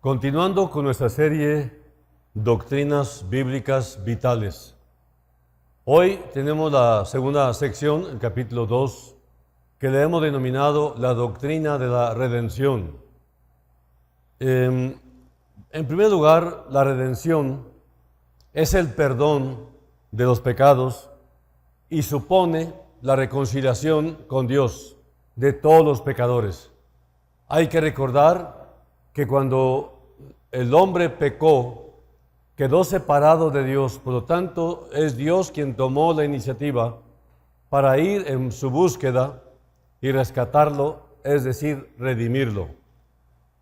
Continuando con nuestra serie Doctrinas Bíblicas Vitales. Hoy tenemos la segunda sección, el capítulo 2, que le hemos denominado la doctrina de la redención. En primer lugar, la redención es el perdón de los pecados y supone la reconciliación con Dios de todos los pecadores. Hay que recordar que cuando el hombre pecó, quedó separado de Dios, por lo tanto es Dios quien tomó la iniciativa para ir en su búsqueda y rescatarlo, es decir, redimirlo.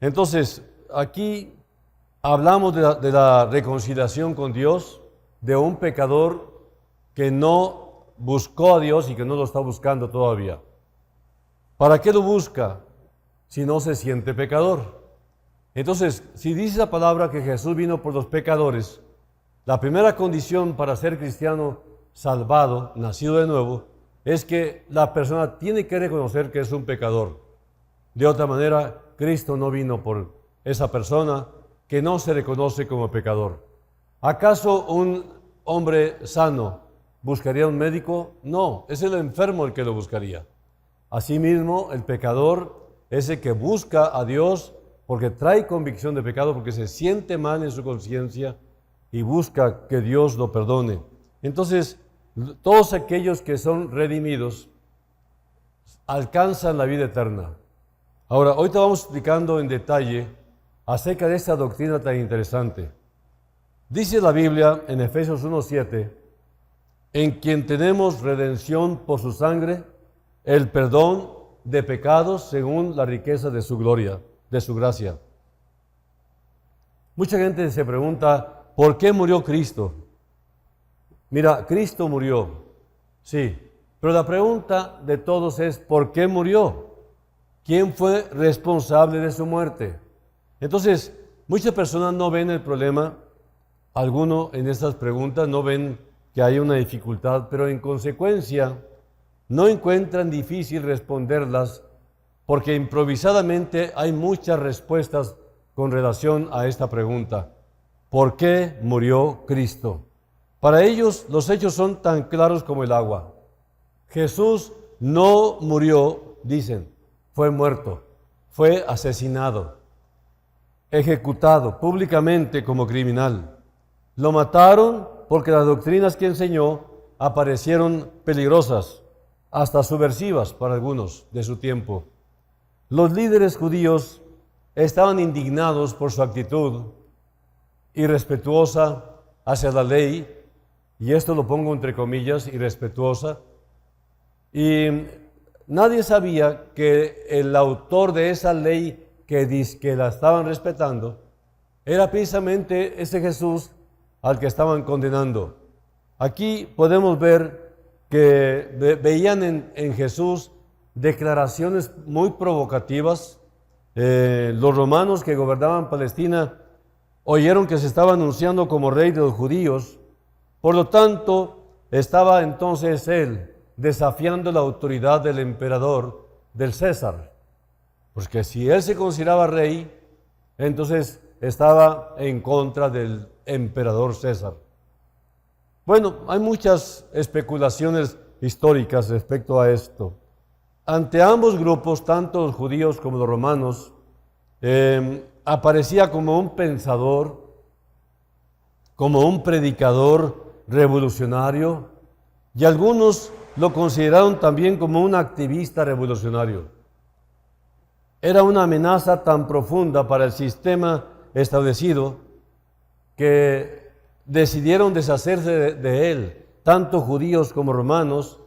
Entonces, aquí hablamos de la reconciliación con Dios, de un pecador que no buscó a Dios y que no lo está buscando todavía. ¿Para qué lo busca si no se siente pecador? Entonces, si dice la palabra que Jesús vino por los pecadores, la primera condición para ser cristiano salvado, nacido de nuevo, es que la persona tiene que reconocer que es un pecador. De otra manera, Cristo no vino por esa persona que no se reconoce como pecador. ¿Acaso un hombre sano buscaría un médico? No, es el enfermo el que lo buscaría. Asimismo, el pecador es el que busca a Dios porque trae convicción de pecado, porque se siente mal en su conciencia y busca que Dios lo perdone. Entonces, todos aquellos que son redimidos alcanzan la vida eterna. Ahora, hoy te vamos explicando en detalle acerca de esta doctrina tan interesante. Dice la Biblia en Efesios 1:7, en quien tenemos redención por su sangre, el perdón de pecados según la riqueza de su gloria, de su gracia. Mucha gente se pregunta, ¿por qué murió Cristo? Mira, Cristo murió, sí, pero la pregunta de todos es, ¿por qué murió? ¿Quién fue responsable de su muerte? Entonces, muchas personas no ven el problema, algunos en estas preguntas no ven que hay una dificultad, pero en consecuencia no encuentran difícil responderlas porque improvisadamente hay muchas respuestas con relación a esta pregunta. ¿Por qué murió Cristo? Para ellos los hechos son tan claros como el agua. Jesús no murió, dicen, fue muerto, fue asesinado, ejecutado públicamente como criminal. Lo mataron porque las doctrinas que enseñó aparecieron peligrosas, hasta subversivas para algunos de su tiempo. Los líderes judíos estaban indignados por su actitud irrespetuosa hacia la ley, y esto lo pongo entre comillas, irrespetuosa, y nadie sabía que el autor de esa ley que la estaban respetando era precisamente ese Jesús al que estaban condenando. Aquí podemos ver que veían en Jesús declaraciones muy provocativas. Los romanos que gobernaban Palestina oyeron que se estaba anunciando como rey de los judíos, por lo tanto estaba entonces él desafiando la autoridad del emperador, del César, porque si él se consideraba rey, entonces estaba en contra del emperador César. Bueno, hay muchas especulaciones históricas respecto a esto. Ante ambos grupos, tanto los judíos como los romanos, aparecía como un pensador, como un predicador revolucionario, y algunos lo consideraron también como un activista revolucionario. Era una amenaza tan profunda para el sistema establecido que decidieron deshacerse de él, tanto judíos como romanos.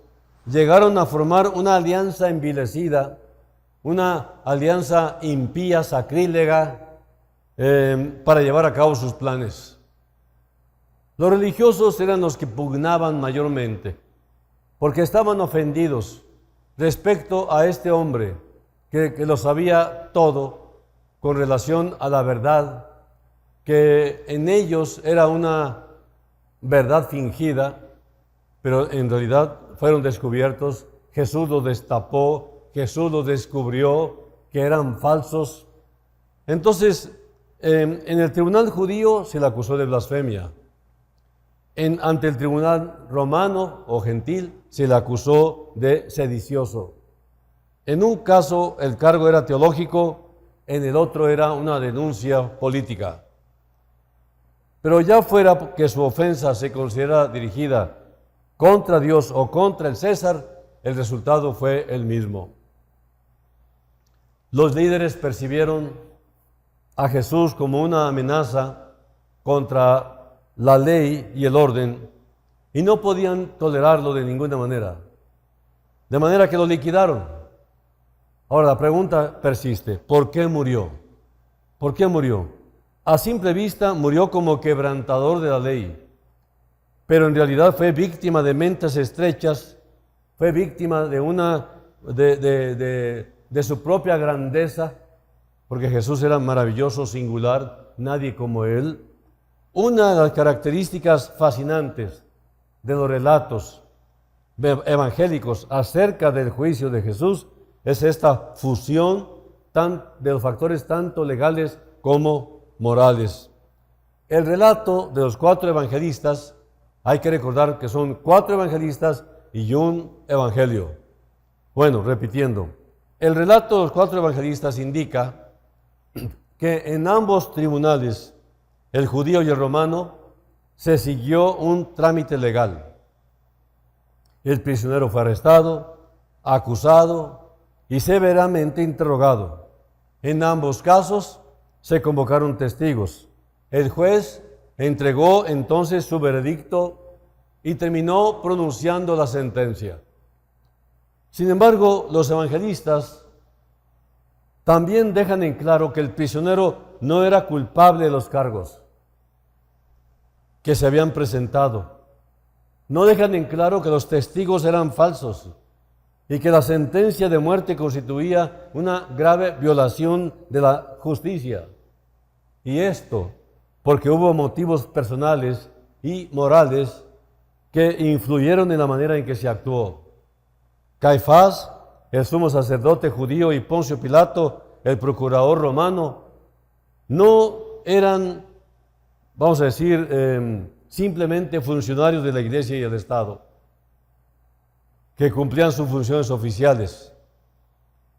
Llegaron a formar una alianza envilecida, una alianza impía, sacrílega, para llevar a cabo sus planes. Los religiosos eran los que pugnaban mayormente, porque estaban ofendidos respecto a este hombre que lo sabía todo con relación a la verdad, que en ellos era una verdad fingida, pero en realidad fueron descubiertos. Jesús los destapó, Jesús los descubrió que eran falsos. Entonces, En el tribunal judío se le acusó de blasfemia. Ante el tribunal romano o gentil se le acusó de sedicioso. En un caso el cargo era teológico, en el otro era una denuncia política. Pero ya fuera que su ofensa se considera dirigida contra Dios o contra el César, el resultado fue el mismo. Los líderes percibieron a Jesús como una amenaza contra la ley y el orden y no podían tolerarlo de ninguna manera. De manera que lo liquidaron. Ahora la pregunta persiste, ¿por qué murió? ¿Por qué murió? A simple vista murió como quebrantador de la ley, pero en realidad fue víctima de mentes estrechas, fue víctima de su propia grandeza, porque Jesús era maravilloso, singular, nadie como Él. Una de las características fascinantes de los relatos evangélicos acerca del juicio de Jesús es esta fusión de los factores tanto legales como morales. El relato de los 4 evangelistas, hay que recordar que son 4 evangelistas y un evangelio. Bueno, repitiendo, el relato de los 4 evangelistas indica que en ambos tribunales, el judío y el romano, se siguió un trámite legal. El prisionero fue arrestado, acusado y severamente interrogado. En ambos casos se convocaron testigos. El juez entregó entonces su veredicto y terminó pronunciando la sentencia. Sin embargo, los evangelistas también dejan en claro que el prisionero no era culpable de los cargos que se habían presentado. No dejan en claro que los testigos eran falsos y que la sentencia de muerte constituía una grave violación de la justicia. Y esto porque hubo motivos personales y morales que influyeron en la manera en que se actuó. Caifás, el sumo sacerdote judío, y Poncio Pilato, el procurador romano, no eran, vamos a decir, simplemente funcionarios de la Iglesia y el Estado, que cumplían sus funciones oficiales.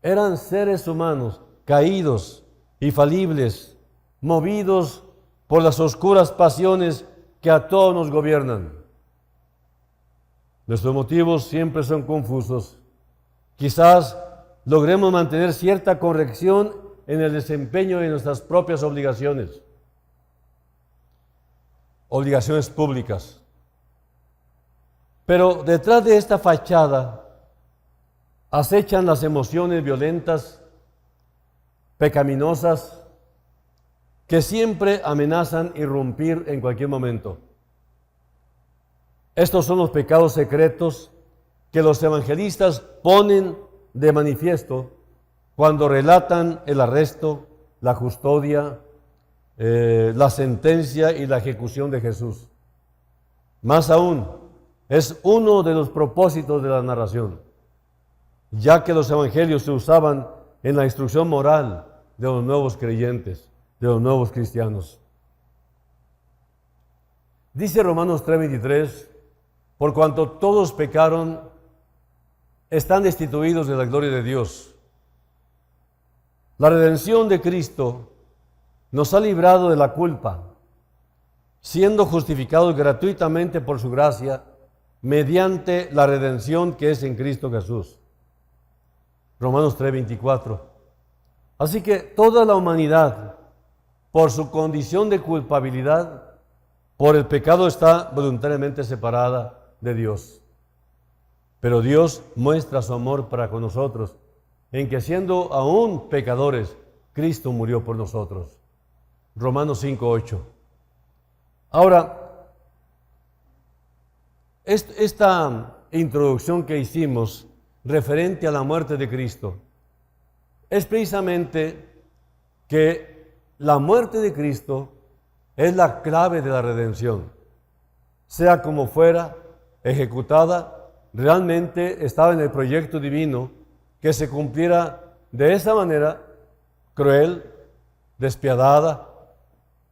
Eran seres humanos, caídos y falibles, movidos por las oscuras pasiones que a todos nos gobiernan. Nuestros motivos siempre son confusos. Quizás logremos mantener cierta corrección en el desempeño de nuestras propias obligaciones públicas. Pero detrás de esta fachada acechan las emociones violentas, pecaminosas, que siempre amenazan irrumpir en cualquier momento. Estos son los pecados secretos que los evangelistas ponen de manifiesto cuando relatan el arresto, la custodia, la sentencia y la ejecución de Jesús. Más aún, es uno de los propósitos de la narración, ya que los evangelios se usaban en la instrucción moral de los nuevos creyentes, de los nuevos cristianos. Dice Romanos 3:23, por cuanto todos pecaron, están destituidos de la gloria de Dios. La redención de Cristo nos ha librado de la culpa, siendo justificados gratuitamente por su gracia, mediante la redención que es en Cristo Jesús. Romanos 3:24. Así que toda la humanidad, por su condición de culpabilidad, por el pecado, está voluntariamente separada de Dios. Pero Dios muestra su amor para con nosotros, en que siendo aún pecadores, Cristo murió por nosotros. Romanos 5:8. Ahora, esta introducción que hicimos referente a la muerte de Cristo es precisamente que la muerte de Cristo es la clave de la redención. Sea como fuera ejecutada, realmente estaba en el proyecto divino que se cumpliera de esa manera cruel, despiadada,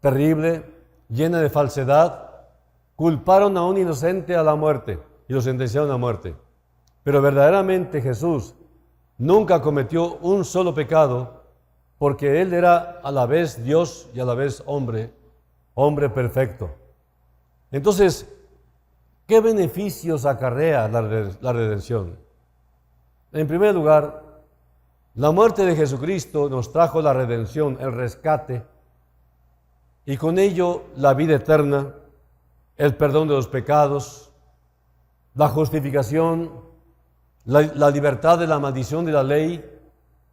terrible, llena de falsedad, culparon a un inocente a la muerte y lo sentenciaron a muerte. Pero verdaderamente Jesús nunca cometió un solo pecado, porque Él era a la vez Dios y a la vez hombre, hombre perfecto. Entonces, ¿qué beneficios acarrea la redención? En primer lugar, la muerte de Jesucristo nos trajo la redención, el rescate, y con ello la vida eterna, el perdón de los pecados, la justificación, la libertad de la maldición de la ley,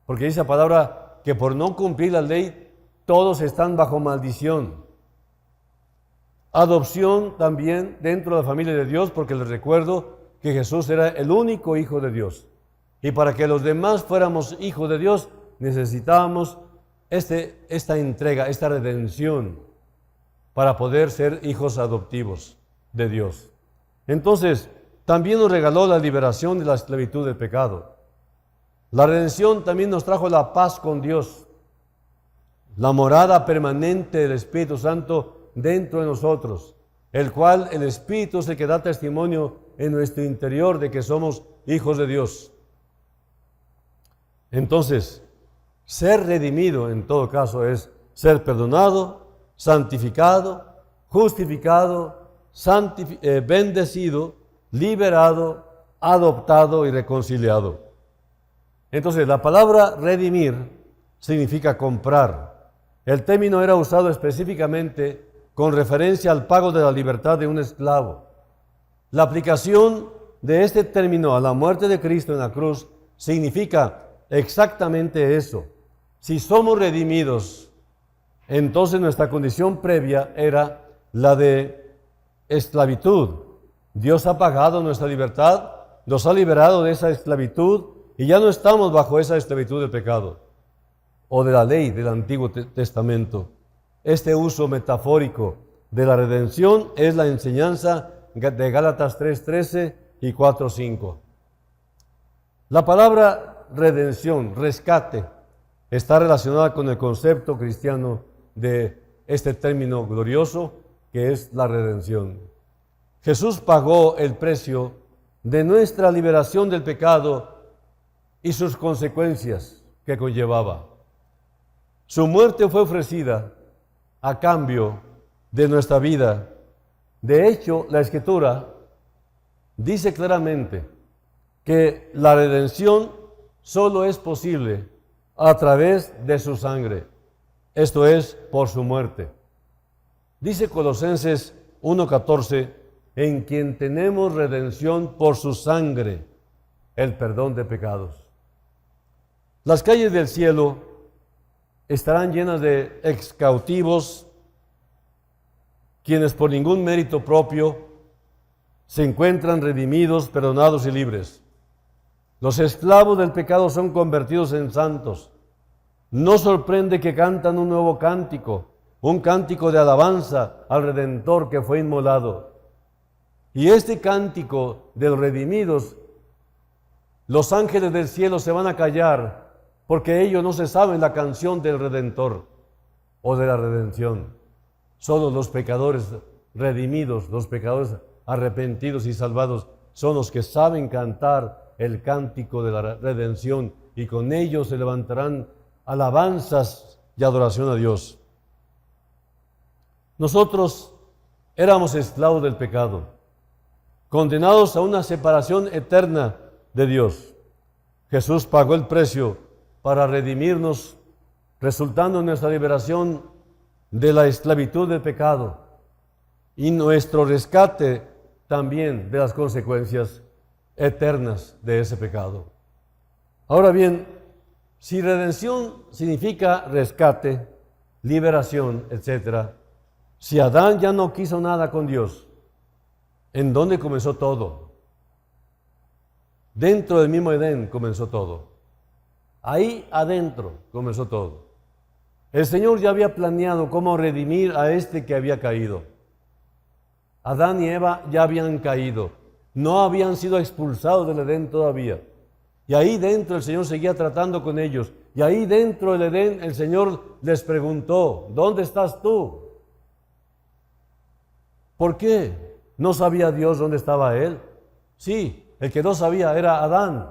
porque dice la palabra que por no cumplir la ley todos están bajo maldición. Adopción también dentro de la familia de Dios, porque les recuerdo que Jesús era el único Hijo de Dios. Y para que los demás fuéramos hijos de Dios, necesitábamos esta entrega, esta redención, para poder ser hijos adoptivos de Dios. Entonces, también nos regaló la liberación de la esclavitud del pecado. La redención también nos trajo la paz con Dios, la morada permanente del Espíritu Santo dentro de nosotros, el cual el Espíritu es el que da testimonio en nuestro interior de que somos hijos de Dios. Entonces, ser redimido en todo caso es ser perdonado, santificado, justificado, bendecido, liberado, adoptado y reconciliado. Entonces, la palabra redimir significa comprar. El término era usado específicamente con referencia al pago de la libertad de un esclavo. La aplicación de este término a la muerte de Cristo en la cruz significa exactamente eso. Si somos redimidos, entonces nuestra condición previa era la de esclavitud. Dios ha pagado nuestra libertad, nos ha liberado de esa esclavitud y ya no estamos bajo esa esclavitud del pecado o de la ley del Antiguo Testamento. Este uso metafórico de la redención es la enseñanza de Gálatas 3:13 y 4:5. La palabra redención, rescate, está relacionada con el concepto cristiano de este término glorioso que es la redención. Jesús pagó el precio de nuestra liberación del pecado y sus consecuencias que conllevaba. Su muerte fue ofrecida a cambio de nuestra vida. De hecho, la Escritura dice claramente que la redención solo es posible a través de su sangre, esto es, por su muerte. Dice Colosenses 1:14, en quien tenemos redención por su sangre, el perdón de pecados. Las calles del cielo estarán llenas de excautivos, quienes por ningún mérito propio se encuentran redimidos, perdonados y libres. Los esclavos del pecado son convertidos en santos. No sorprende que cantan un nuevo cántico, un cántico de alabanza al Redentor que fue inmolado. Y este cántico de los redimidos, los ángeles del cielo se van a callar, porque ellos no se saben la canción del Redentor o de la redención. Solo los pecadores redimidos, los pecadores arrepentidos y salvados, son los que saben cantar el cántico de la redención, y con ellos se levantarán alabanzas y adoración a Dios. Nosotros éramos esclavos del pecado, condenados a una separación eterna de Dios. Jesús pagó el precio para redimirnos, resultando en nuestra liberación de la esclavitud del pecado y nuestro rescate también de las consecuencias eternas de ese pecado. Ahora bien, si redención significa rescate, liberación, etc., si Adán ya no quiso nada con Dios, ¿en dónde comenzó todo? Dentro del mismo Edén comenzó todo. Ahí adentro comenzó todo. El Señor ya había planeado cómo redimir a este que había caído. Adán y Eva ya habían caído. No habían sido expulsados del Edén todavía. Y ahí dentro el Señor seguía tratando con ellos. Y ahí dentro del Edén el Señor les preguntó, ¿dónde estás tú? ¿Por qué? ¿No sabía Dios dónde estaba él? Sí, el que no sabía era Adán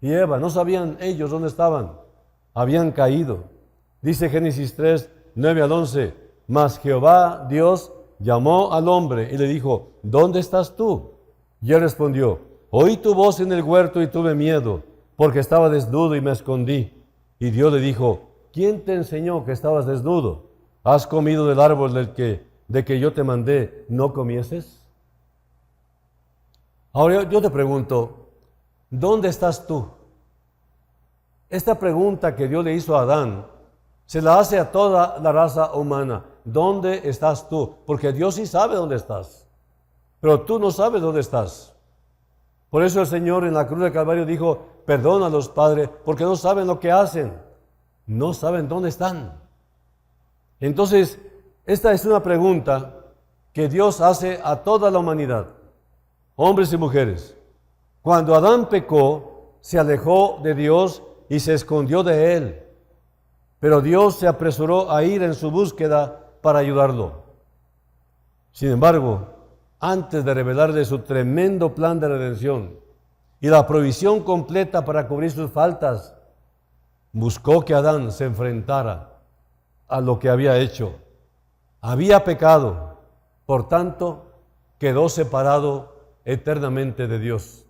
y Eva. No sabían ellos dónde estaban. Habían caído. Dice Génesis 3, 9 al 11. Mas Jehová Dios llamó al hombre y le dijo, ¿dónde estás tú? Y él respondió, oí tu voz en el huerto y tuve miedo, porque estaba desnudo y me escondí. Y Dios le dijo, ¿quién te enseñó que estabas desnudo? ¿Has comido del árbol de que yo te mandé, no comieses? Ahora yo te pregunto, ¿dónde estás tú? Esta pregunta que Dios le hizo a Adán, se la hace a toda la raza humana. ¿Dónde estás tú? Porque Dios sí sabe dónde estás, pero tú no sabes dónde estás. Por eso el Señor en la cruz del Calvario dijo, perdónalos, Padre, porque no saben lo que hacen. No saben dónde están. Entonces, esta es una pregunta que Dios hace a toda la humanidad, hombres y mujeres. Cuando Adán pecó, se alejó de Dios y se escondió de él. Pero Dios se apresuró a ir en su búsqueda para ayudarlo. Sin embargo, antes de revelarle su tremendo plan de redención y la provisión completa para cubrir sus faltas, buscó que Adán se enfrentara a lo que había hecho. Había pecado, por tanto, quedó separado eternamente de Dios.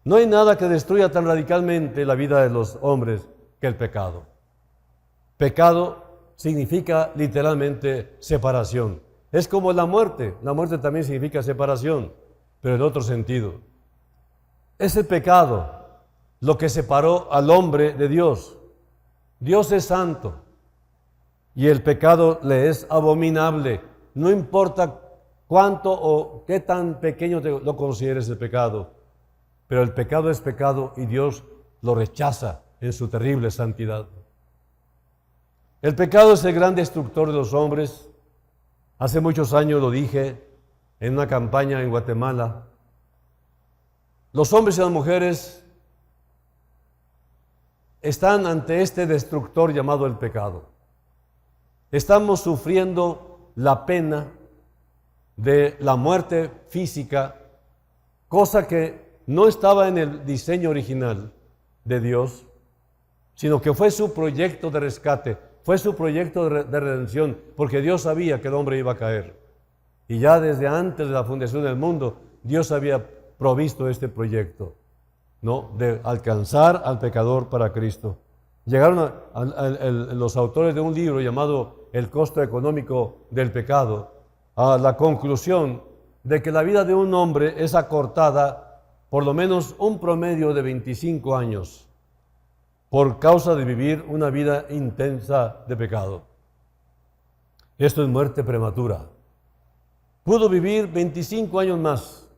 No hay nada que destruya tan radicalmente la vida de los hombres que el pecado. Pecado significa literalmente separación. Es como la muerte. La muerte también significa separación, pero en otro sentido. Es el pecado lo que separó al hombre de Dios. Dios es santo y el pecado le es abominable. No importa cuánto o qué tan pequeño lo consideres el pecado, pero el pecado es pecado y Dios lo rechaza en su terrible santidad. El pecado es el gran destructor de los hombres. Hace muchos años lo dije en una campaña en Guatemala. Los hombres y las mujeres están ante este destructor llamado el pecado. Estamos sufriendo la pena de la muerte física, cosa que no estaba en el diseño original de Dios, sino que fue su proyecto de rescate, fue su proyecto de redención, porque Dios sabía que el hombre iba a caer. Y ya desde antes de la fundación del mundo, Dios había provisto este proyecto, ¿no?, de alcanzar al pecador para Cristo. Llegaron los autores de un libro llamado El costo económico del pecado a la conclusión de que la vida de un hombre es acortada por lo menos un promedio de 25 años por causa de vivir una vida intensa de pecado. Esto es muerte prematura. Pudo vivir 25 años más,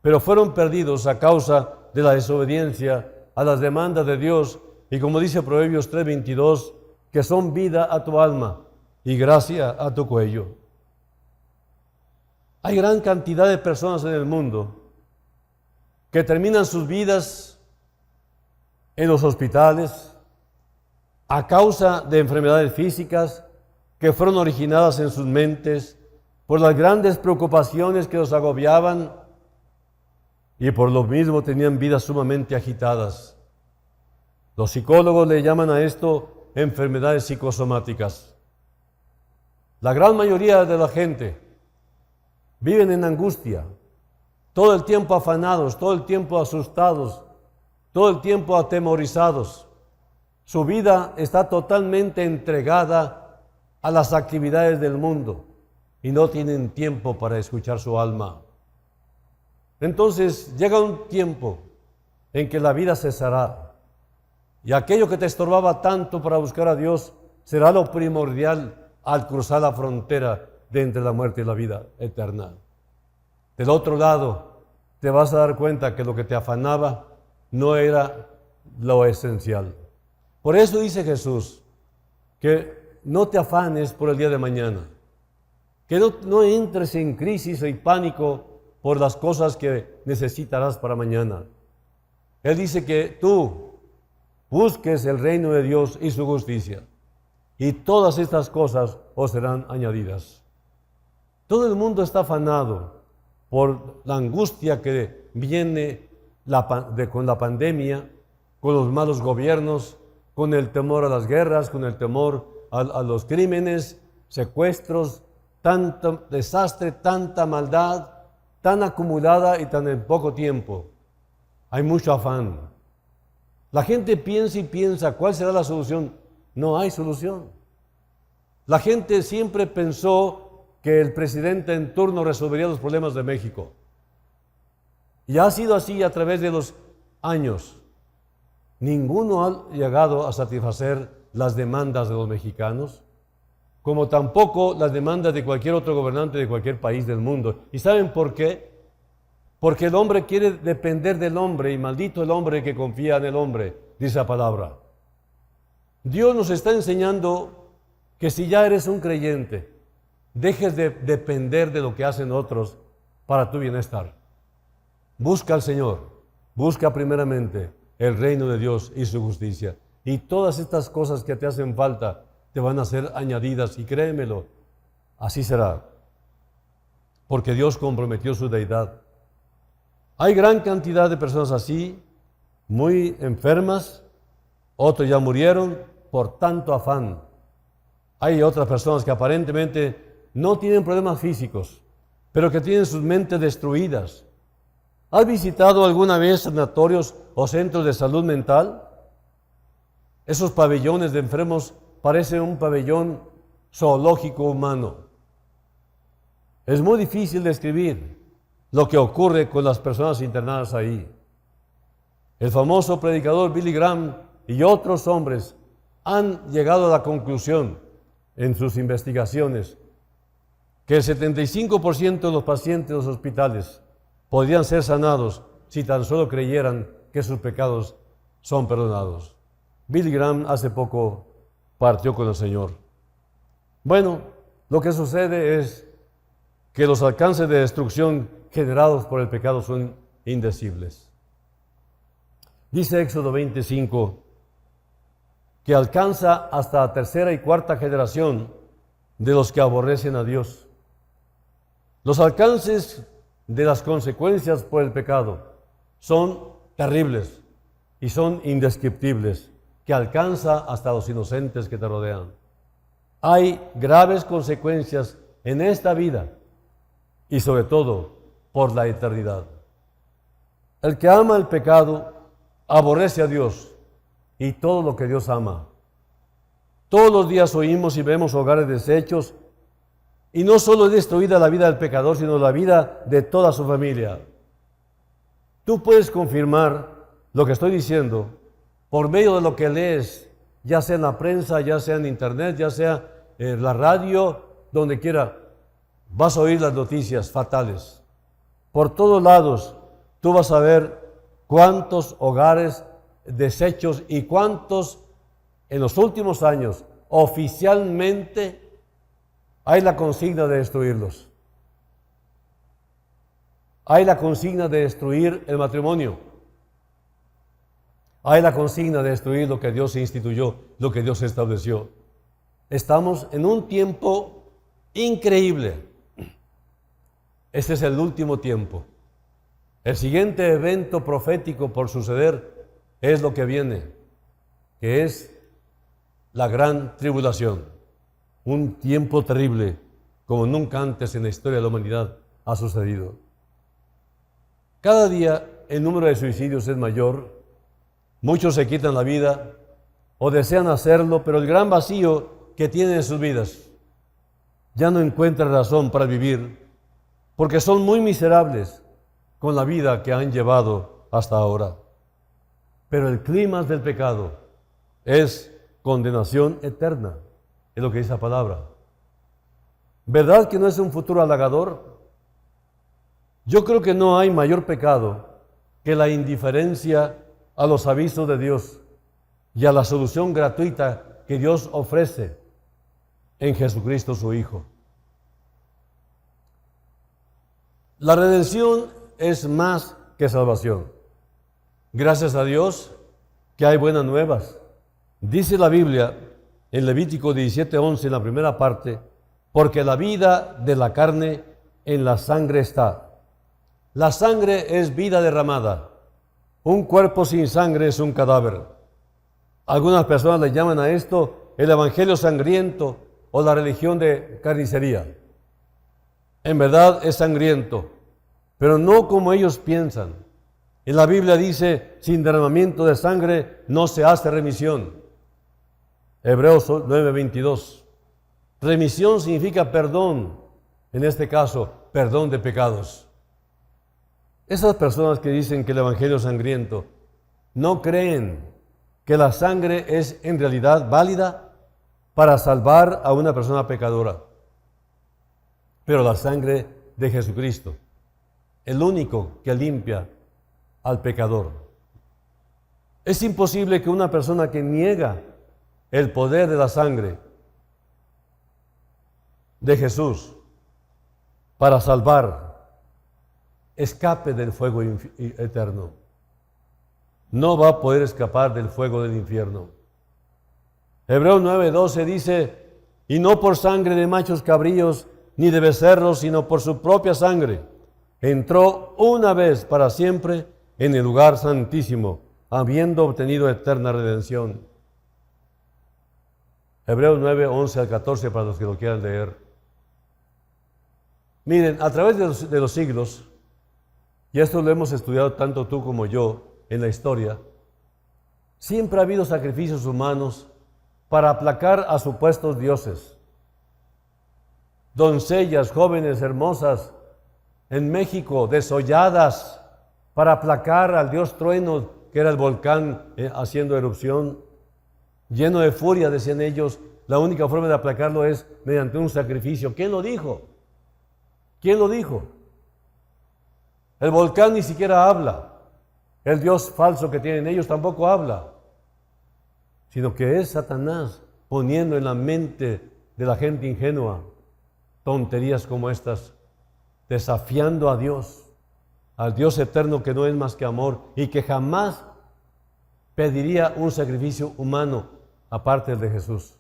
pero fueron perdidos a causa de la desobediencia a las demandas de Dios, y como dice Proverbios 3:22, que son vida a tu alma y gracia a tu cuello. Hay gran cantidad de personas en el mundo que terminan sus vidas en los hospitales a causa de enfermedades físicas que fueron originadas en sus mentes por las grandes preocupaciones que los agobiaban, y por lo mismo tenían vidas sumamente agitadas. Los psicólogos le llaman a esto enfermedades psicosomáticas. La gran mayoría de la gente viven en angustia, todo el tiempo afanados, todo el tiempo asustados, todo el tiempo atemorizados. Su vida está totalmente entregada a las actividades del mundo y no tienen tiempo para escuchar su alma. Entonces llega un tiempo en que la vida cesará y aquello que te estorbaba tanto para buscar a Dios será lo primordial al cruzar la frontera de entre la muerte y la vida eterna. Del otro lado te vas a dar cuenta que lo que te afanaba no era lo esencial. Por eso dice Jesús que no te afanes por el día de mañana, que no entres en crisis y pánico por las cosas que necesitarás para mañana. Él dice que tú busques el reino de Dios y su justicia, y todas estas cosas os serán añadidas. Todo el mundo está afanado por la angustia que viene con la pandemia, con los malos gobiernos, con el temor a las guerras, con el temor a los crímenes, secuestros, tanto desastre, tanta maldad, tan acumulada y tan en poco tiempo. Hay mucho afán. La gente piensa y piensa, ¿cuál será la solución? No hay solución. La gente siempre pensó que el presidente en turno resolvería los problemas de México. Y ha sido así a través de los años. Ninguno ha llegado a satisfacer las demandas de los mexicanos, como tampoco las demandas de cualquier otro gobernante de cualquier país del mundo. ¿Y saben por qué? Porque el hombre quiere depender del hombre, y maldito el hombre que confía en el hombre, dice la palabra. Dios nos está enseñando que si ya eres un creyente, dejes de depender de lo que hacen otros para tu bienestar. Busca al Señor, busca primeramente el reino de Dios y su justicia. Y todas estas cosas que te hacen falta te van a ser añadidas, y créemelo, así será. Porque Dios comprometió su deidad. Hay gran cantidad de personas así, muy enfermas, otros ya murieron por tanto afán. Hay otras personas que aparentemente no tienen problemas físicos, pero que tienen sus mentes destruidas. ¿Has visitado alguna vez sanatorios o centros de salud mental? Esos pabellones de enfermos parecen un pabellón zoológico humano. Es muy difícil describir lo que ocurre con las personas internadas ahí. El famoso predicador Billy Graham y otros hombres han llegado a la conclusión en sus investigaciones que el 75% de los pacientes de los hospitales podrían ser sanados si tan solo creyeran que sus pecados son perdonados. Billy Graham hace poco partió con el Señor. Bueno, lo que sucede es que los alcances de destrucción generados por el pecado son indecibles. Dice Éxodo 25 que alcanza hasta la tercera y cuarta generación de los que aborrecen a Dios. Los alcances de las consecuencias por el pecado son terribles y son indescriptibles, que alcanza hasta los inocentes que te rodean. Hay graves consecuencias en esta vida y sobre todo por la eternidad. El que ama el pecado aborrece a Dios y todo lo que Dios ama. Todos los días oímos y vemos hogares deshechos, y no solo es destruida la vida del pecador, sino la vida de toda su familia. Tú puedes confirmar lo que estoy diciendo por medio de lo que lees, ya sea en la prensa, ya sea en internet, ya sea en la radio, donde quiera. Vas a oír las noticias fatales. Por todos lados tú vas a ver cuántos hogares deshechos y cuántos en los últimos años oficialmente hay la consigna de destruirlos. Hay la consigna de destruir el matrimonio. Hay la consigna de destruir lo que Dios instituyó, lo que Dios estableció. Estamos en un tiempo increíble. Este es el último tiempo. El siguiente evento profético por suceder es lo que viene, que es la gran tribulación. Un tiempo terrible, como nunca antes en la historia de la humanidad ha sucedido. Cada día el número de suicidios es mayor, muchos se quitan la vida o desean hacerlo, pero el gran vacío que tienen en sus vidas ya no encuentran razón para vivir, porque son muy miserables con la vida que han llevado hasta ahora. Pero el clima del pecado es condenación eterna. Es lo que dice la palabra. ¿Verdad que no es un futuro halagador? Yo creo que no hay mayor pecado que la indiferencia a los avisos de Dios y a la solución gratuita que Dios ofrece en Jesucristo su Hijo. La redención es más que salvación. Gracias a Dios que hay buenas nuevas. Dice la Biblia en Levítico 17:11, en la primera parte, porque la vida de la carne en la sangre está. La sangre es vida derramada. Un cuerpo sin sangre es un cadáver. Algunas personas le llaman a esto el evangelio sangriento o la religión de carnicería. En verdad es sangriento, pero no como ellos piensan. En la Biblia dice, sin derramamiento de sangre no se hace remisión. Hebreos 9:22. Remisión significa perdón, en este caso, perdón de pecados. Esas personas que dicen que el evangelio es sangriento no creen que la sangre es en realidad válida para salvar a una persona pecadora. Pero la sangre de Jesucristo, el único que limpia al pecador. Es imposible que una persona que niega el poder de la sangre de Jesús para salvar escape del fuego eterno. No va a poder escapar del fuego del infierno. Hebreos 9:12 dice, y no por sangre de machos cabríos ni de becerros, sino por su propia sangre, entró una vez para siempre en el lugar santísimo, habiendo obtenido eterna redención. Hebreos 9:11 al 14 para los que lo quieran leer. Miren, a través de los siglos, y esto lo hemos estudiado tanto tú como yo en la historia, siempre ha habido sacrificios humanos para aplacar a supuestos dioses. Doncellas, jóvenes hermosas, en México, desolladas para aplacar al dios trueno, que era el volcán haciendo erupción. Lleno de furia, decían ellos, la única forma de aplacarlo es mediante un sacrificio. ¿Quién lo dijo? ¿Quién lo dijo? El volcán ni siquiera habla. El dios falso que tienen ellos tampoco habla. Sino que es Satanás poniendo en la mente de la gente ingenua tonterías como estas, desafiando a Dios, al Dios eterno que no es más que amor y que jamás pediría un sacrificio humano aparte del de Jesús.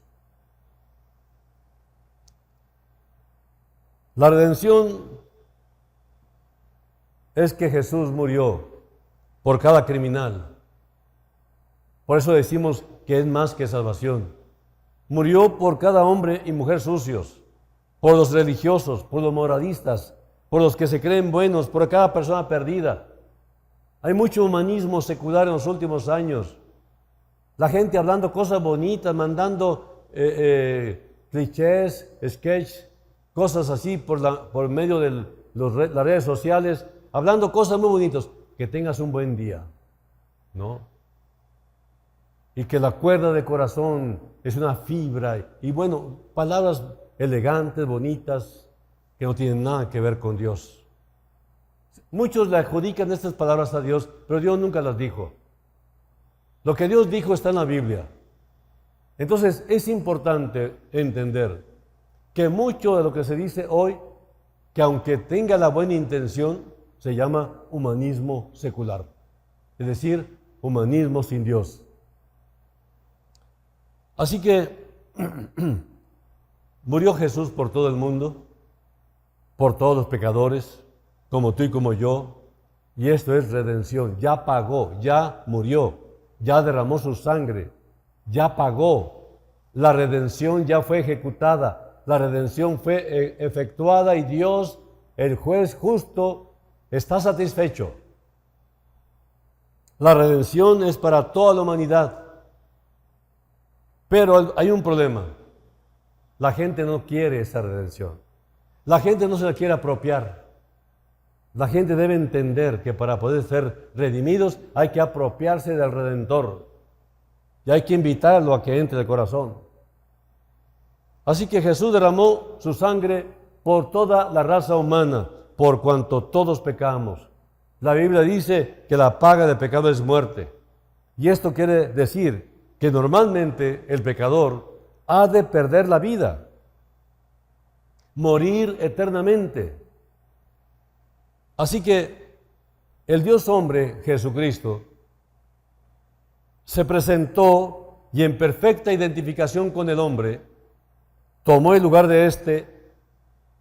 La redención es que Jesús murió por cada criminal. Por eso decimos que es más que salvación. Murió por cada hombre y mujer sucios, por los religiosos, por los moralistas, por los que se creen buenos, por cada persona perdida. Hay mucho humanismo secular en los últimos años. La gente hablando cosas bonitas, mandando clichés, sketches, cosas así por medio de las redes sociales, hablando cosas muy bonitas. Que tengas un buen día, ¿no? Y que la cuerda de corazón es una fibra. Y bueno, palabras elegantes, bonitas, que no tienen nada que ver con Dios. Muchos le adjudican estas palabras a Dios, pero Dios nunca las dijo. Lo que Dios dijo está en la Biblia. Entonces es importante entender que mucho de lo que se dice hoy, que aunque tenga la buena intención, se llama humanismo secular, es decir, humanismo sin Dios. Así que murió Jesús por todo el mundo, por todos los pecadores, como tú y como yo, y esto es redención. Ya pagó, ya murió, ya derramó su sangre, ya pagó. La redención ya fue ejecutada, la redención fue efectuada y Dios, el juez justo, está satisfecho. La redención es para toda la humanidad. Pero hay un problema. La gente no quiere esa redención. La gente no se la quiere apropiar. La gente debe entender que para poder ser redimidos hay que apropiarse del Redentor. Y hay que invitarlo a que entre al corazón. Así que Jesús derramó su sangre por toda la raza humana, por cuanto todos pecamos. La Biblia dice que la paga del pecado es muerte. Y esto quiere decir que normalmente el pecador ha de perder la vida, morir eternamente. Así que el Dios hombre, Jesucristo, se presentó y en perfecta identificación con el hombre, tomó el lugar de éste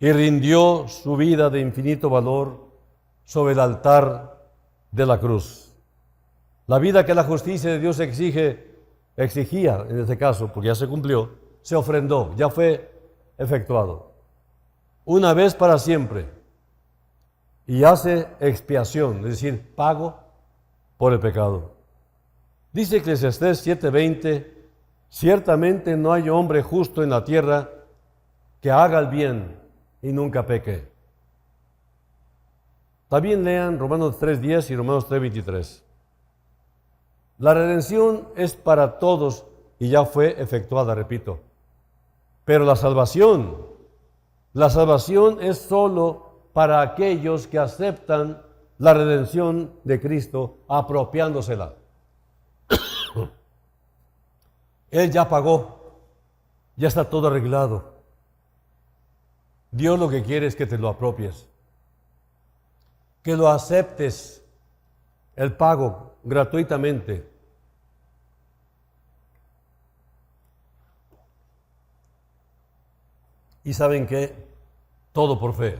y rindió su vida de infinito valor sobre el altar de la cruz. La vida que la justicia de Dios exigía en este caso, porque ya se cumplió, se ofrendó, ya fue efectuado. Una vez para siempre. Y hace expiación, es decir, pago por el pecado. Dice Eclesiastés 7:20, ciertamente no hay hombre justo en la tierra que haga el bien y nunca peque. También lean Romanos 3:10 y Romanos 3:23. La redención es para todos y ya fue efectuada, repito. Pero la salvación es solo para aquellos que aceptan la redención de Cristo apropiándosela. Él ya pagó, ya está todo arreglado. Dios lo que quiere es que te lo apropies, que lo aceptes, el pago gratuitamente. ¿Y saben qué? Todo por fe,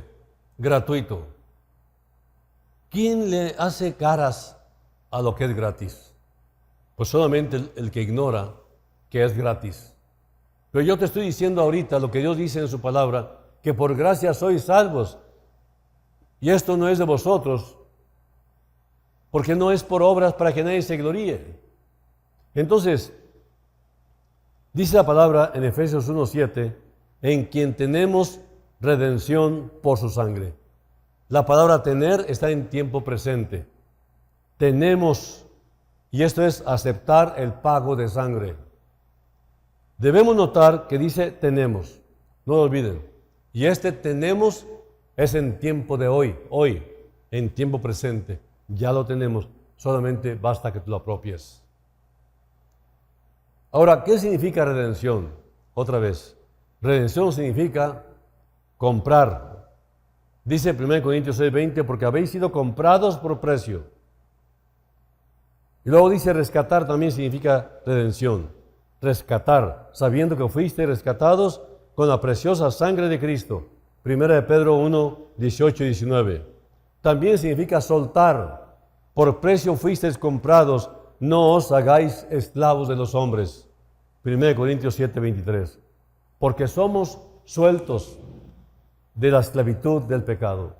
gratuito. ¿Quién le hace caras a lo que es gratis? Pues solamente el que ignora que es gratis. Pero yo te estoy diciendo ahorita lo que Dios dice en su palabra, que por gracia sois salvos. Y esto no es de vosotros, porque no es por obras para que nadie se gloríe. Entonces, dice la palabra en Efesios 1:7, en quien tenemos redención por su sangre. La palabra tener está en tiempo presente. Tenemos, y esto es aceptar el pago de sangre. Debemos notar que dice tenemos, no lo olviden. Y este tenemos es en tiempo de hoy, en tiempo presente. Ya lo tenemos, solamente basta que tú lo apropies. Ahora, ¿qué significa redención? Otra vez, redención significa comprar. Dice 1 Corintios 6:20, porque habéis sido comprados por precio. Y luego dice rescatar, también significa redención. Rescatar, sabiendo que fuiste rescatados con la preciosa sangre de Cristo. 1 Pedro 1:18 y 19. También significa soltar. Por precio fuisteis comprados, no os hagáis esclavos de los hombres. 1 Corintios 7:23. Porque somos sueltos de la esclavitud del pecado.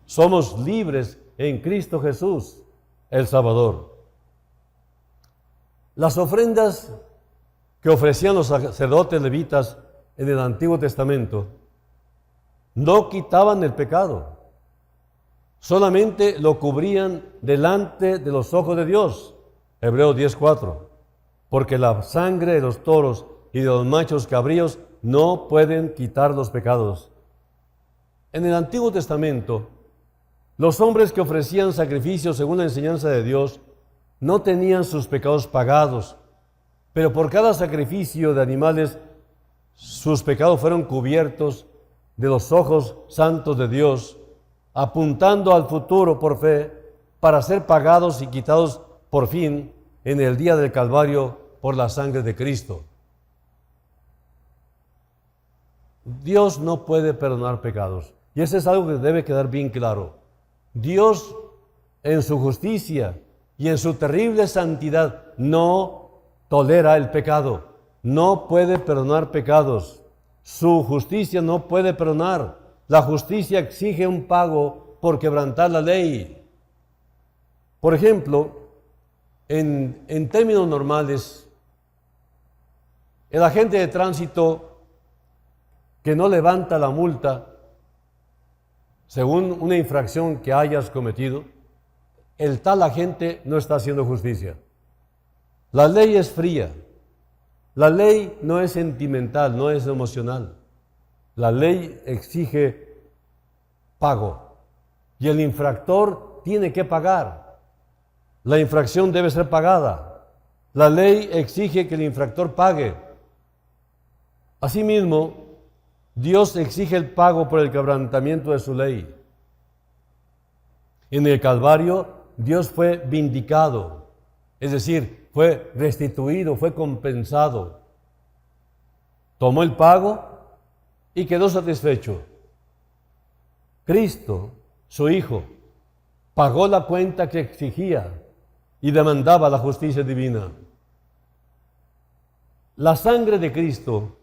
Somos libres en Cristo Jesús, el Salvador. Las ofrendas que ofrecían los sacerdotes levitas en el Antiguo Testamento no quitaban el pecado, solamente lo cubrían delante de los ojos de Dios. Hebreos 10:4. Porque la sangre de los toros y de los machos cabríos no pueden quitar los pecados. En el Antiguo Testamento, los hombres que ofrecían sacrificios según la enseñanza de Dios no tenían sus pecados pagados, pero por cada sacrificio de animales, sus pecados fueron cubiertos de los ojos santos de Dios, apuntando al futuro por fe, para ser pagados y quitados por fin en el día del Calvario por la sangre de Cristo. Dios no puede perdonar pecados, y eso es algo que debe quedar bien claro. Dios, en su justicia y en su terrible santidad, no tolera el pecado, no puede perdonar pecados. Su justicia no puede perdonar. La justicia exige un pago por quebrantar la ley. Por ejemplo, en términos normales, el agente de tránsito que no levanta la multa según una infracción que hayas cometido, el tal agente no está haciendo justicia. La ley es fría. La ley no es sentimental, no es emocional. La ley exige pago y el infractor tiene que pagar. La infracción debe ser pagada. La ley exige que el infractor pague. Asimismo, Dios exige el pago por el quebrantamiento de su ley. En el Calvario, Dios fue vindicado, es decir, fue restituido, fue compensado. Tomó el pago y quedó satisfecho. Cristo, su Hijo, pagó la cuenta que exigía y demandaba la justicia divina. La sangre de Cristo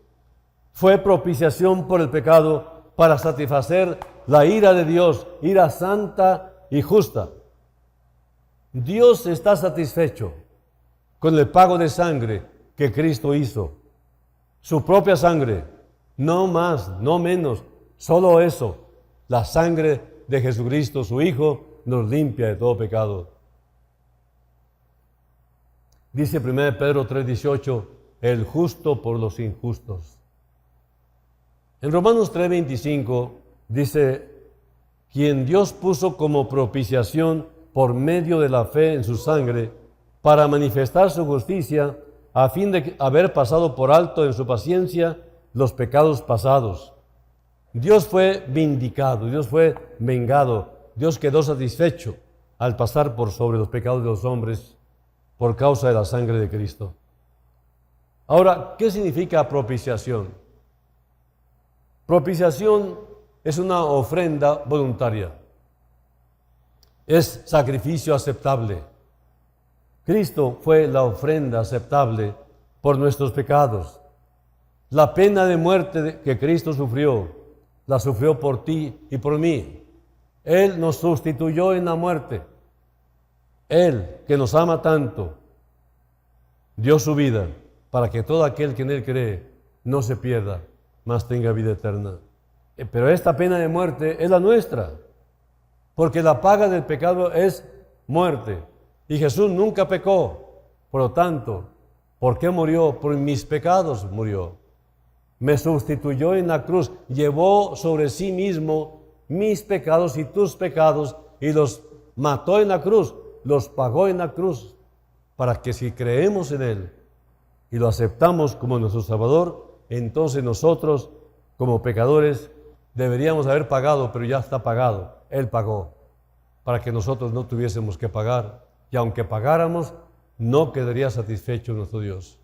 fue propiciación por el pecado para satisfacer la ira de Dios, ira santa y justa. Dios está satisfecho con el pago de sangre que Cristo hizo. Su propia sangre, no más, no menos, solo eso. La sangre de Jesucristo, su Hijo, nos limpia de todo pecado. Dice 1 Pedro 3:18, el justo por los injustos. En Romanos 3:25 dice, quien Dios puso como propiciación por medio de la fe en su sangre, para manifestar su justicia, a fin de haber pasado por alto en su paciencia los pecados pasados. Dios fue vindicado, Dios fue vengado, Dios quedó satisfecho al pasar por sobre los pecados de los hombres por causa de la sangre de Cristo. Ahora, ¿qué significa propiciación? Propiciación es una ofrenda voluntaria. Es sacrificio aceptable. Cristo fue la ofrenda aceptable por nuestros pecados. La pena de muerte que Cristo sufrió, la sufrió por ti y por mí. Él nos sustituyó en la muerte. Él, que nos ama tanto, dio su vida para que todo aquel que en Él cree no se pierda, mas tenga vida eterna. Pero esta pena de muerte es la nuestra, porque la paga del pecado es muerte. Y Jesús nunca pecó. Por lo tanto, ¿por qué murió? Por mis pecados murió. Me sustituyó en la cruz, llevó sobre sí mismo mis pecados y tus pecados y los mató en la cruz, los pagó en la cruz, para que si creemos en Él y lo aceptamos como nuestro Salvador, entonces nosotros, como pecadores, deberíamos haber pagado, pero ya está pagado. Él pagó, para que nosotros no tuviésemos que pagar. Y aunque pagáramos, no quedaría satisfecho nuestro Dios.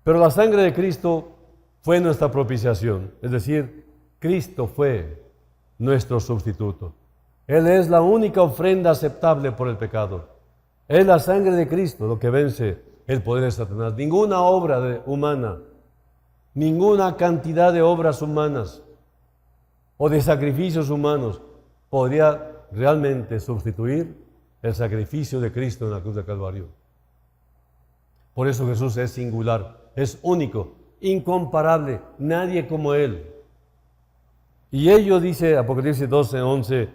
Pero la sangre de Cristo fue nuestra propiciación, es decir, Cristo fue nuestro sustituto. Él es la única ofrenda aceptable por el pecado. Es la sangre de Cristo lo que vence el poder de Satanás. Ninguna obra humana, ninguna cantidad de obras humanas o de sacrificios humanos podría realmente sustituir el sacrificio de Cristo en la cruz del Calvario. Por eso Jesús es singular, es único, incomparable, nadie como Él. Y ellos, dice Apocalipsis 12:11,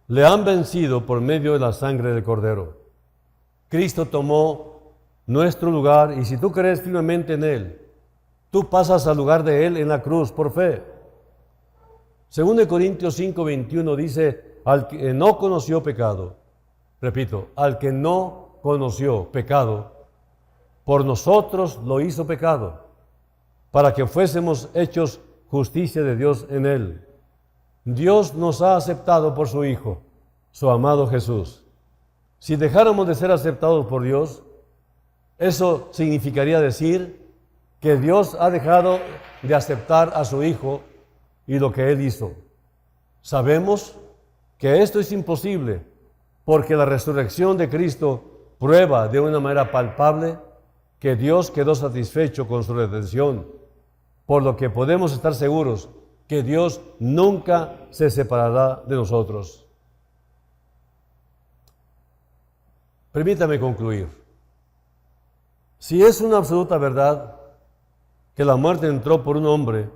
le han vencido por medio de la sangre del Cordero. Cristo tomó nuestro lugar y si tú crees firmemente en Él, tú pasas al lugar de Él en la cruz por fe. Según de Corintios 5:21 dice, al que no conoció pecado, repito, al que no conoció pecado, por nosotros lo hizo pecado, para que fuésemos hechos justicia de Dios en Él. Dios nos ha aceptado por su Hijo, su amado Jesús. Si dejáramos de ser aceptados por Dios, eso significaría decir que Dios ha dejado de aceptar a su Hijo y lo que Él hizo. Sabemos que esto es imposible, porque la resurrección de Cristo prueba de una manera palpable que Dios quedó satisfecho con su redención, por lo que podemos estar seguros que Dios nunca se separará de nosotros. Permítame concluir. Si es una absoluta verdad que la muerte entró por un hombre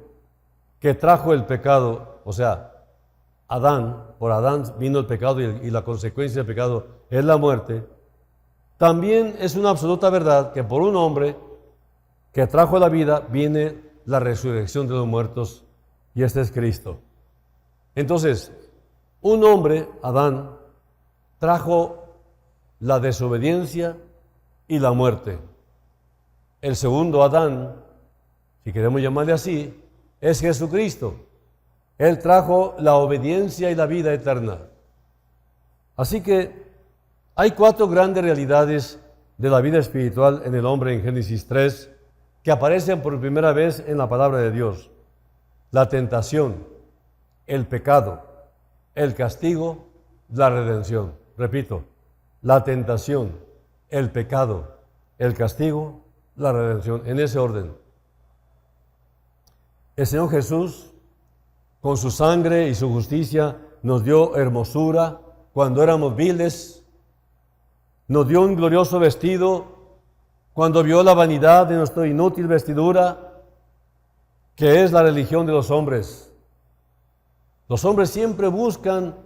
que trajo el pecado, o sea, Adán, por Adán vino el pecado y la consecuencia del pecado es la muerte, también es una absoluta verdad que por un hombre que trajo la vida viene la resurrección de los muertos y este es Cristo. Entonces, un hombre, Adán, trajo la desobediencia y la muerte. El segundo Adán, si queremos llamarle así, es Jesucristo. Él trajo la obediencia y la vida eterna. Así que hay 4 grandes realidades de la vida espiritual en el hombre en Génesis 3 que aparecen por primera vez en la palabra de Dios. La tentación, el pecado, el castigo, la redención. Repito, la tentación, el pecado, el castigo, la redención, en ese orden. El Señor Jesús, con su sangre y su justicia, nos dio hermosura cuando éramos viles, nos dio un glorioso vestido cuando vio la vanidad de nuestra inútil vestidura, que es la religión de los hombres. Los hombres siempre buscan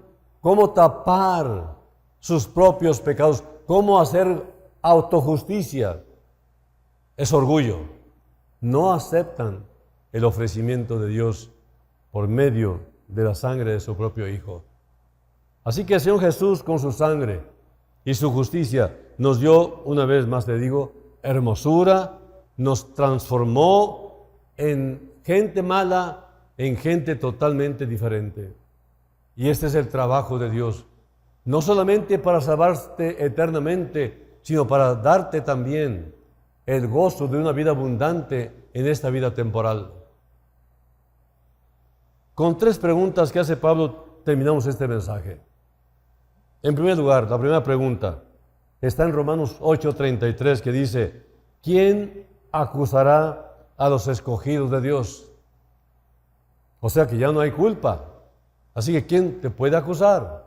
cómo tapar sus propios pecados, cómo hacer autojusticia. Es orgullo. No aceptan el ofrecimiento de Dios por medio de la sangre de su propio Hijo. Así que el Señor Jesús, con su sangre y su justicia, nos dio, una vez más te digo, hermosura, nos transformó en gente mala, en gente totalmente diferente. Y este es el trabajo de Dios, no solamente para salvarte eternamente, sino para darte también el gozo de una vida abundante en esta vida temporal. Con 3 preguntas que hace Pablo terminamos este mensaje. En primer lugar, la primera pregunta está en Romanos 8:33, que dice: ¿quién acusará a los escogidos de Dios? O sea que ya no hay culpa. Así que ¿quién te puede acusar?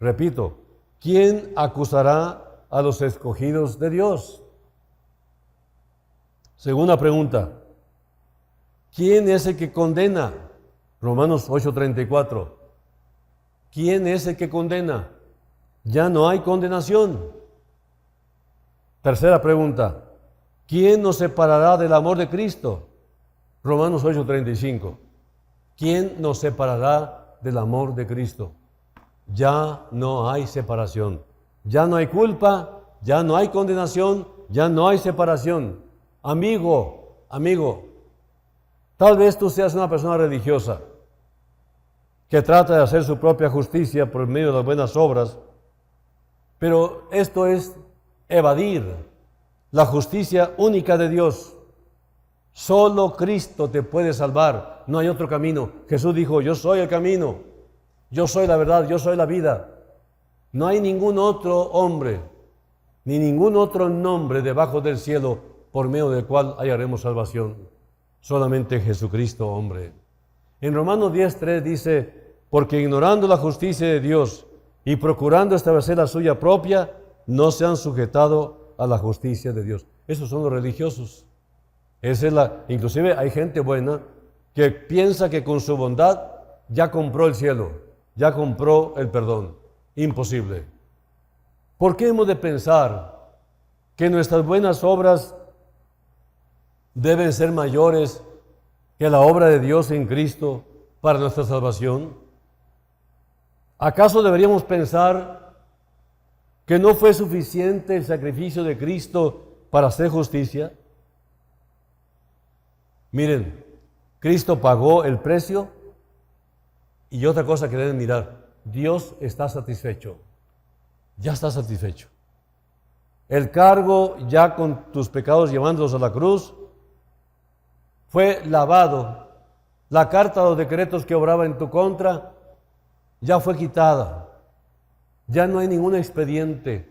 Repito, ¿quién acusará a los escogidos de Dios? Segunda pregunta, ¿quién es el que condena? Romanos 8:34. ¿Quién es el que condena? Ya no hay condenación. Tercera pregunta, ¿quién nos separará del amor de Cristo? Romanos 8:35. ¿Quién nos separará del amor de Cristo? Ya no hay separación. Ya no hay culpa, ya no hay condenación, ya no hay separación. Amigo, tal vez tú seas una persona religiosa que trata de hacer su propia justicia por medio de las buenas obras, pero esto es evadir la justicia única de Dios. Solo Cristo te puede salvar, no hay otro camino. Jesús dijo: yo soy el camino, yo soy la verdad, yo soy la vida. No hay ningún otro hombre, ni ningún otro nombre debajo del cielo por medio del cual hallaremos salvación. Solamente Jesucristo, hombre. En Romanos 10:3 dice: porque ignorando la justicia de Dios y procurando establecer la suya propia, no se han sujetado a la justicia de Dios. Esos son los religiosos. Inclusive hay gente buena que piensa que con su bondad ya compró el cielo, ya compró el perdón. Imposible. ¿Por qué hemos de pensar que nuestras buenas obras deben ser mayores que la obra de Dios en Cristo para nuestra salvación? ¿Acaso deberíamos pensar que no fue suficiente el sacrificio de Cristo para hacer justicia? Miren, Cristo pagó el precio, y otra cosa que deben mirar: Dios está satisfecho, ya está satisfecho. El cargo, ya con tus pecados llevándolos a la cruz, fue lavado. La carta de los decretos que obraba en tu contra ya fue quitada. Ya no hay ningún expediente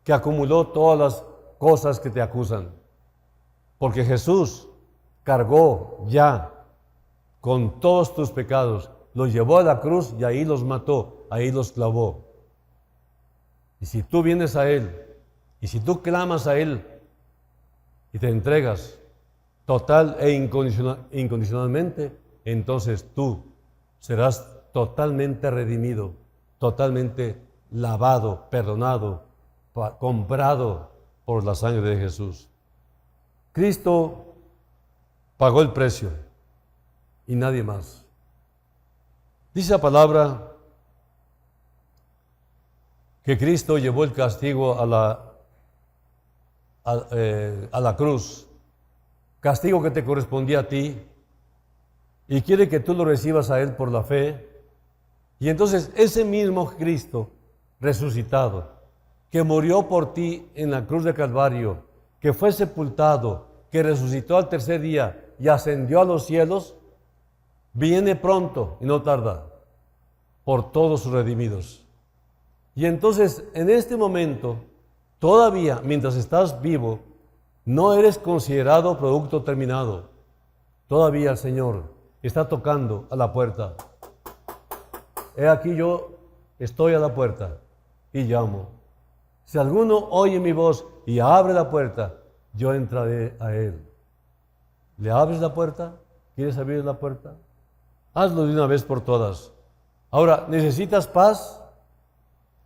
que acumuló todas las cosas que te acusan, porque Jesús cargó ya con todos tus pecados, los llevó a la cruz y ahí los mató, ahí los clavó. Y si tú vienes a Él, y si tú clamas a Él y te entregas total e incondicionalmente, entonces tú serás totalmente redimido, totalmente lavado, perdonado, comprado por la sangre de Jesús. Cristo pagó el precio y nadie más. Dice la palabra que Cristo llevó el castigo a la cruz, castigo que te correspondía a ti, y quiere que tú lo recibas a Él por la fe. Y entonces ese mismo Cristo resucitado, que murió por ti en la cruz de Calvario, que fue sepultado, que resucitó al tercer día y ascendió a los cielos, viene pronto y no tarda por todos sus redimidos. Y entonces, en este momento, todavía, mientras estás vivo, no eres considerado producto terminado. Todavía el Señor está tocando a la puerta. He aquí yo estoy a la puerta y llamo. Si alguno oye mi voz y abre la puerta, yo entraré a él. ¿Le abres la puerta? ¿Quieres abrir la puerta? Hazlo de una vez por todas. Ahora, ¿necesitas paz?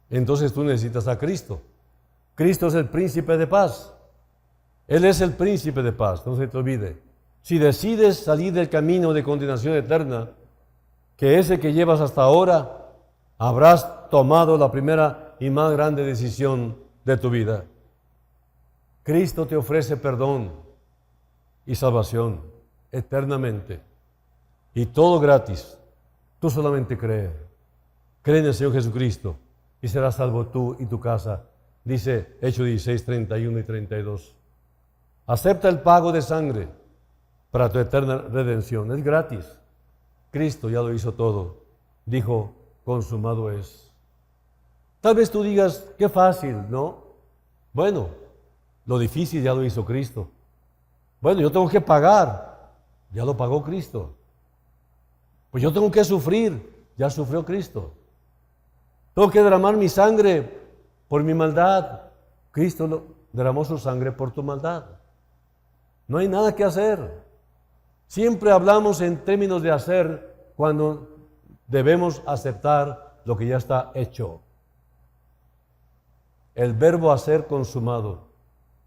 Entonces tú necesitas a Cristo. Cristo es el príncipe de paz. Él es el príncipe de paz, no se te olvide. Si decides salir del camino de condenación eterna, que ese que llevas hasta ahora, habrás tomado la primera y más grande decisión de tu vida. Cristo te ofrece perdón y salvación eternamente. Y todo gratis. Tú solamente cree. Cree en el Señor Jesucristo y serás salvo tú y tu casa. Dice Hechos 16, 31 y 32. Acepta el pago de sangre para tu eterna redención. Es gratis. Cristo ya lo hizo todo. Dijo, consumado es. Tal vez tú digas, qué fácil, ¿no? Bueno, lo difícil ya lo hizo Cristo. Bueno, yo tengo que pagar. Ya lo pagó Cristo. Pues yo tengo que sufrir. Ya sufrió Cristo. Tengo que derramar mi sangre por mi maldad. Cristo derramó su sangre por tu maldad. No hay nada que hacer. Siempre hablamos en términos de hacer cuando debemos aceptar lo que ya está hecho. El verbo hacer consumado,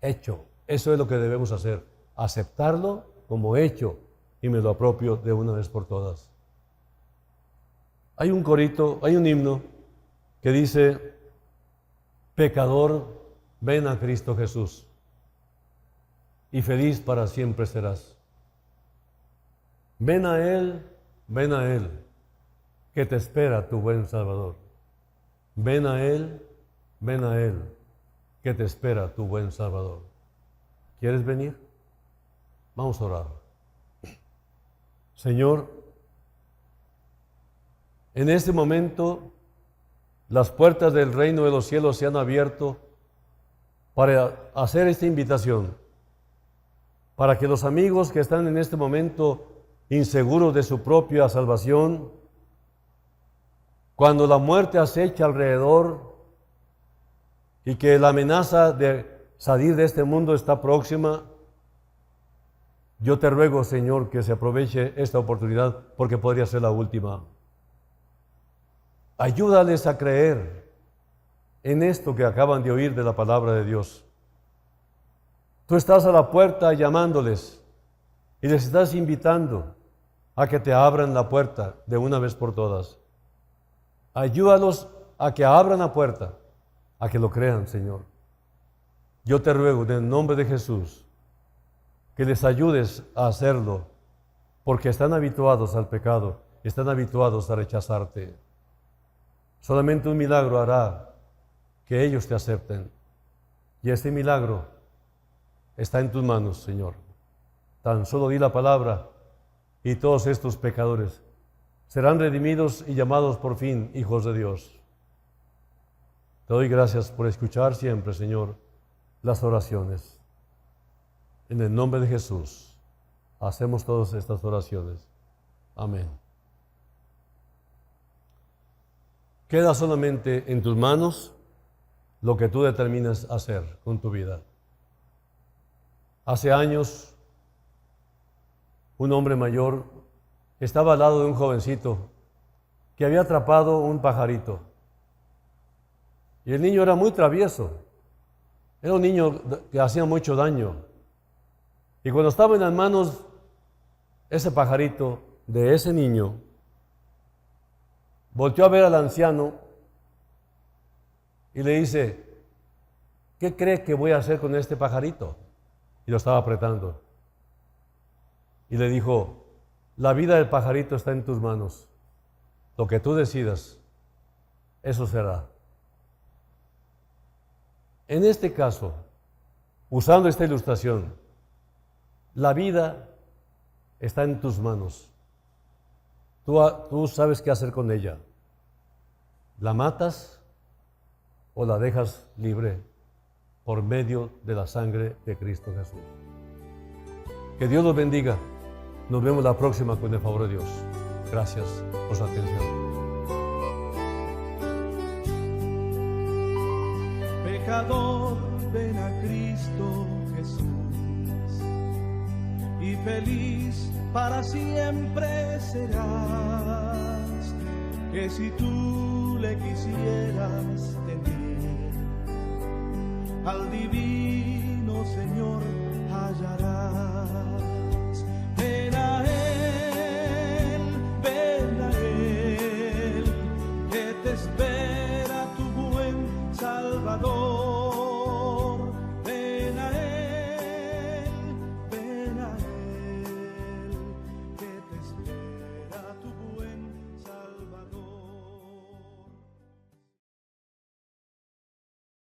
hecho. Eso es lo que debemos hacer. Aceptarlo como hecho y me lo apropio de una vez por todas. Hay un corito, hay un himno que dice, pecador, ven a Cristo Jesús y feliz para siempre serás. Ven a Él, que te espera tu buen Salvador. Ven a Él, que te espera tu buen Salvador. ¿Quieres venir? Vamos a orar. Señor, en este momento las puertas del reino de los cielos se han abierto para hacer esta invitación, para que los amigos que están en este momento inseguros de su propia salvación, cuando la muerte acecha alrededor y que la amenaza de salir de este mundo está próxima, yo te ruego, Señor, que se aproveche esta oportunidad porque podría ser la última. Ayúdales a creer en esto que acaban de oír de la palabra de Dios. Tú estás a la puerta llamándoles y les estás invitando a que te abran la puerta de una vez por todas. Ayúdalos a que abran la puerta, a que lo crean, Señor. Yo te ruego en el nombre de Jesús que les ayudes a hacerlo, porque están habituados al pecado, están habituados a rechazarte. Solamente un milagro hará que ellos te acepten. Y este milagro está en tus manos, Señor. Tan solo di la palabra y todos estos pecadores serán redimidos y llamados por fin hijos de Dios. Te doy gracias por escuchar siempre, Señor, las oraciones. En el nombre de Jesús, hacemos todas estas oraciones. Amén. Queda solamente en tus manos lo que tú determinas hacer con tu vida. Hace años, un hombre mayor estaba al lado de un jovencito que había atrapado un pajarito. Y el niño era muy travieso. Era un niño que hacía mucho daño. Y cuando estaba en las manos ese pajarito de ese niño, volteó a ver al anciano y le dice, ¿qué cree que voy a hacer con este pajarito? Y lo estaba apretando. Y le dijo, la vida del pajarito está en tus manos. Lo que tú decidas, eso será. En este caso, usando esta ilustración, la vida está en tus manos. Tú sabes qué hacer con ella. ¿La matas o la dejas libre por medio de la sangre de Cristo Jesús? Que Dios los bendiga. Nos vemos la próxima con el favor de Dios. Gracias por su atención. Pecador, ven a Cristo Jesús, y feliz para siempre serás, que si tú le quisieras tener, al divino Señor hallarás.